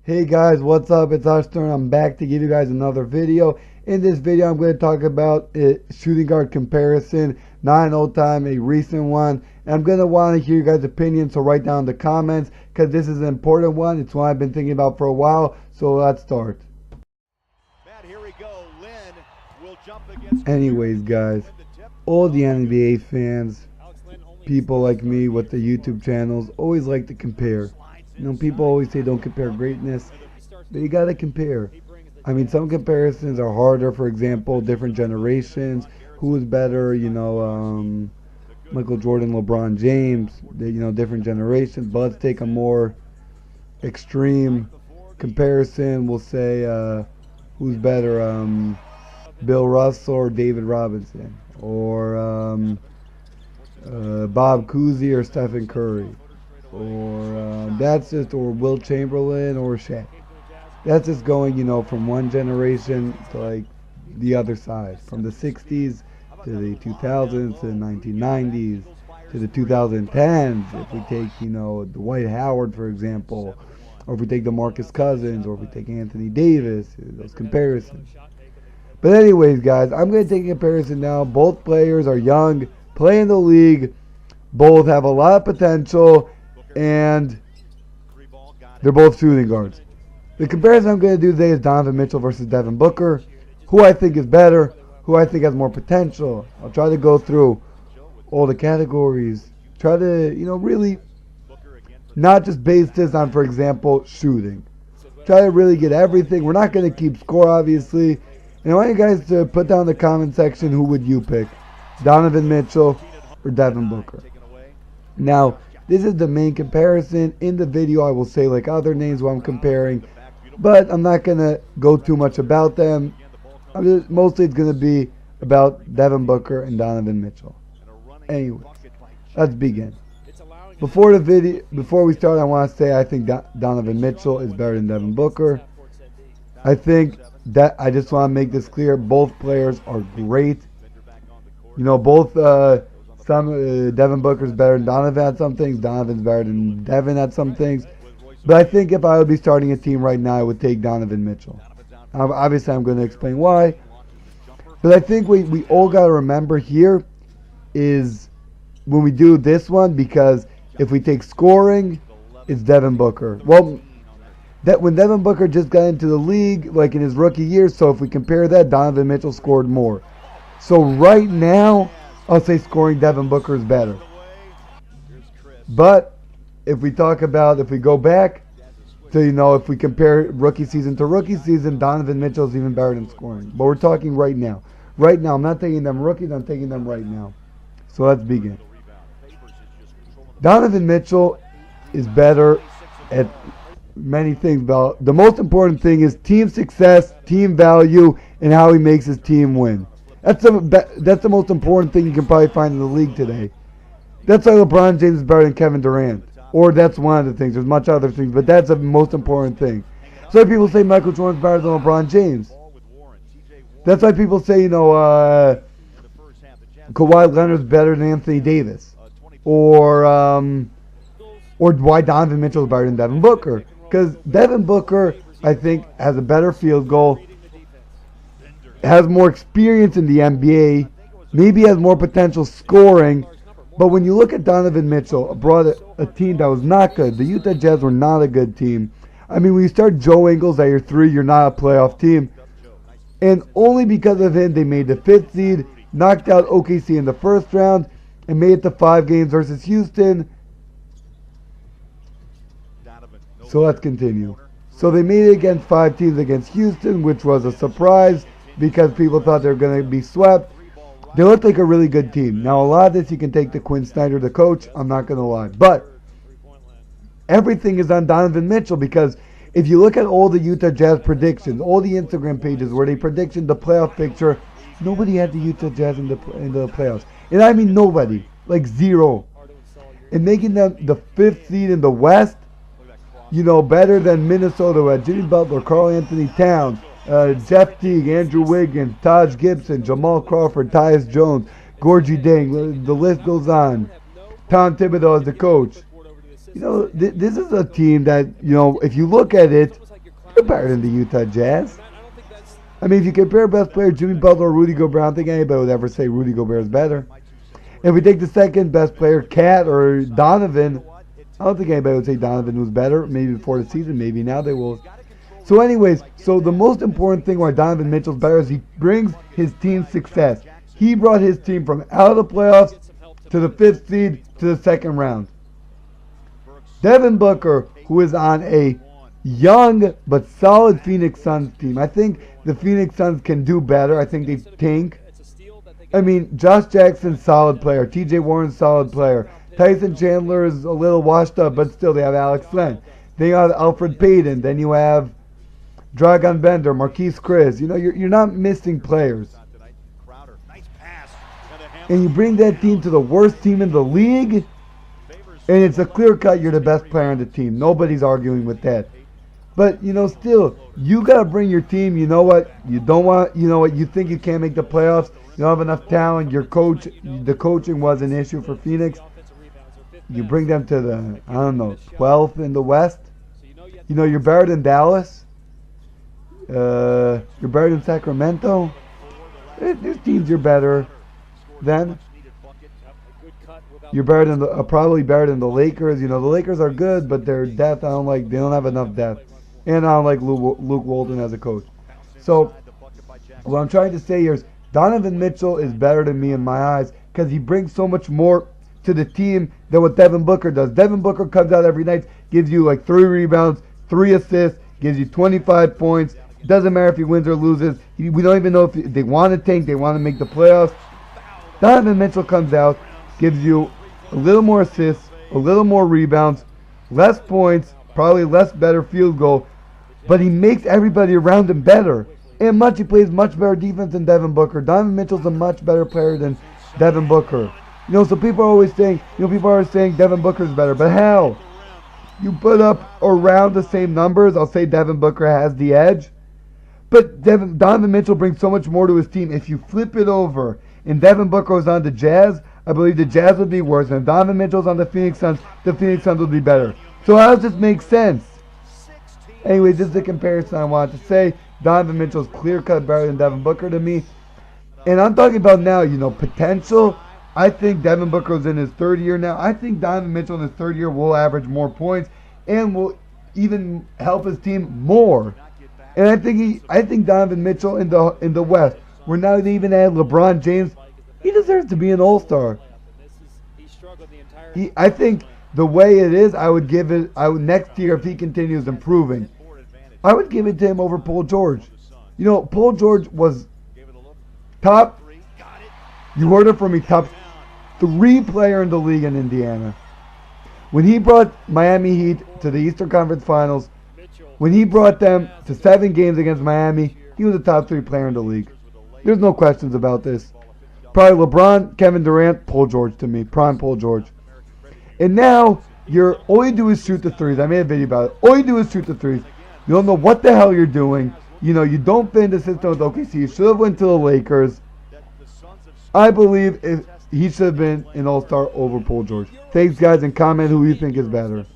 Hey guys, what's up? It's Ashton. I'm back to give you guys another video. In this video, I'm going to talk about a shooting guard comparison, not an old time, a recent one. And I'm going to want to hear you guys' opinions, so write down in the comments because this is an important one. It's one I've been thinking about for a while. So let's start. Here we go. Lynn will jump against. Anyways, guys, all the NBA fans, people like me with the YouTube channels, always like to compare. You know, people always say don't compare greatness, but you gotta compare. I mean, some comparisons are harder. For example, different generations. Who is better? Michael Jordan, LeBron James. Different generations. But let's take a more extreme comparison. We'll say who's better? Bill Russell or David Robinson, or Bob Cousy or Stephen Curry. Or Will Chamberlain or Shaq. That's just going, from one generation to like the other side, from the 60s to the 2000s to the 1990s to the 2010s. If we take, Dwight Howard, for example, or if we take DeMarcus Cousins, or if we take Anthony Davis, those comparisons. But anyways, guys, I'm going to take a comparison now. Both players are young, play in the league, both have a lot of potential, and they're both shooting guards. The comparison I'm going to do today is Donovan Mitchell versus Devin Booker. Who I think is better, who I think has more potential. I'll try to go through all the categories. Try to, really not just base this on, for example, shooting. Try to really get everything. We're not going to keep score, obviously. And I want you guys to put down in the comment section, who would you pick? Donovan Mitchell or Devin Booker? Now, this is the main comparison. In the video, I will say like other names while I'm comparing, but I'm not going to go too much about them. Mostly it's going to be about Devin Booker and Donovan Mitchell. Anyways, let's begin. Before we start, I want to say I think Donovan Mitchell is better than Devin Booker. I think that I just want to make this clear. Both players are great. Devin Booker's better than Donovan at some things. Donovan's better than Devin at some things. But I think if I would be starting a team right now, I would take Donovan Mitchell. Obviously, I'm going to explain why. But I think we all got to remember here is when we do this one, because if we take scoring, it's Devin Booker. Well, when Devin Booker just got into the league, like in his rookie year, so if we compare that, Donovan Mitchell scored more. So right now, I'll say scoring Devin Booker is better. But if we go back to, if we compare rookie season to rookie season, Donovan Mitchell is even better than scoring. But we're talking right now. Right now, I'm not taking them rookies, I'm taking them right now. So let's begin. Donovan Mitchell is better at many things, but the most important thing is team success, team value, and how he makes his team win. That's the most important thing you can probably find in the league today. That's why LeBron James is better than Kevin Durant. Or that's one of the things. There's much other things, but that's the most important thing. So people say Michael Jordan's better than LeBron James. That's why people say, Kawhi Leonard's better than Anthony Davis. Or why Donovan Mitchell is better than Devin Booker. Because Devin Booker, I think, has a better field goal, has more experience in the NBA, maybe has more potential scoring. But when you look at Donovan Mitchell, brought a team that was not good. The Utah Jazz were not a good team. I mean, when you start Joe Ingles at your 3, you're not a playoff team. And only because of him, they made the 5th seed, knocked out OKC in the first round, and made it to 5 games versus Houston. So let's continue. So they made it against 5 teams against Houston, which was a surprise because people thought they were going to be swept. They looked like a really good team. Now, a lot of this you can take to Quinn Snyder, the coach. I'm not going to lie. But everything is on Donovan Mitchell, because if you look at all the Utah Jazz predictions, all the Instagram pages where they predicted the playoff picture, nobody had the Utah Jazz in the playoffs. And I mean nobody. Like zero. And making them the 5th seed in the West, better than Minnesota, who had Jimmy Butler, Karl Anthony Towns, Jeff Teague, Andrew Wiggins, Taj Gibson, Jamal Crawford, Tyus Jones, Gorgie Dang, the list goes on. Tom Thibodeau as the coach. This is a team that, if you look at it, You're better than the Utah Jazz. I mean, if you compare best player Jimmy Butler or Rudy Gobert, I don't think anybody would ever say Rudy Gobert is better. If we take the second best player, Cat or Donovan, I don't think anybody would say Donovan was better. Maybe before the season, maybe now they will. So anyways, so the most important thing why Donovan Mitchell's better is he brings his team success. He brought his team from out of the playoffs to the 5th seed to the 2nd round. Devin Booker, who is on a young but solid Phoenix Suns team. I think the Phoenix Suns can do better. I think they tank. I mean, Josh Jackson's solid player. TJ Warren's solid player. Tyson Chandler is a little washed up, but still they have Alex Len. They have Alfred Payton. Then you have Dragon Bender, Marquise Chris. You know, you're not missing players. And you bring that team to the worst team in the league, and it's a clear cut you're the best player on the team. Nobody's arguing with that. But, you know, still, you got to bring your team. You know what? You don't want, you know what? You think you can't make the playoffs. You don't have enough talent. Your coach, the coaching was an issue for Phoenix. You bring them to the, I don't know, 12th in the West. You know, you're better than Dallas. You're better than Sacramento. There's teams you're better than. You're better than probably better than the Lakers. You know, the Lakers are good, but their depth, they don't have enough depth. And I don't like Luke Walton as a coach. So, what I'm trying to say here is Donovan Mitchell is better than me in my eyes because he brings so much more to the team than what Devin Booker does. Devin Booker comes out every night, gives you like 3 rebounds, 3 assists, gives you 25 points. It doesn't matter if he wins or loses. We don't even know if they want to tank, they want to make the playoffs. Donovan Mitchell comes out, gives you a little more assists, a little more rebounds, less points, probably less better field goal, but he makes everybody around him better. And he plays much better defense than Devin Booker. Donovan Mitchell's a much better player than Devin Booker. You know, so people are always saying, people are saying Devin Booker's better, but hell, you put up around the same numbers, I'll say Devin Booker has the edge. But Donovan Mitchell brings so much more to his team. If you flip it over and Devin Booker was on the Jazz, I believe the Jazz would be worse. And if Donovan Mitchell's on the Phoenix Suns would be better. So how does this make sense? Anyway, this is the comparison I wanted to say. Donovan Mitchell's clear-cut better than Devin Booker to me. And I'm talking about now, you know, potential. I think Devin Booker's in his 3rd year now. I think Donovan Mitchell in his 3rd year will average more points and will even help his team more. And I think Donovan Mitchell in the West, we're not even at LeBron James. He deserves to be an All-Star. I think the way it is, next year if he continues improving, I would give it to him over Paul George. You know, Paul George was top. You heard it from me, top 3 player in the league in Indiana. When he brought Miami Heat to the Eastern Conference Finals, when he brought them to 7 games against Miami, he was a top 3 player in the league. There's no questions about this. Probably LeBron, Kevin Durant, Paul George to me. Prime Paul George. And now, all you do is shoot the threes. I made a video about it. All you do is shoot the threes. You don't know what the hell you're doing. You know, you don't fit in the system with OKC. You should have went to the Lakers. I believe he should have been an All-Star over Paul George. Thanks, guys, and comment who you think is better.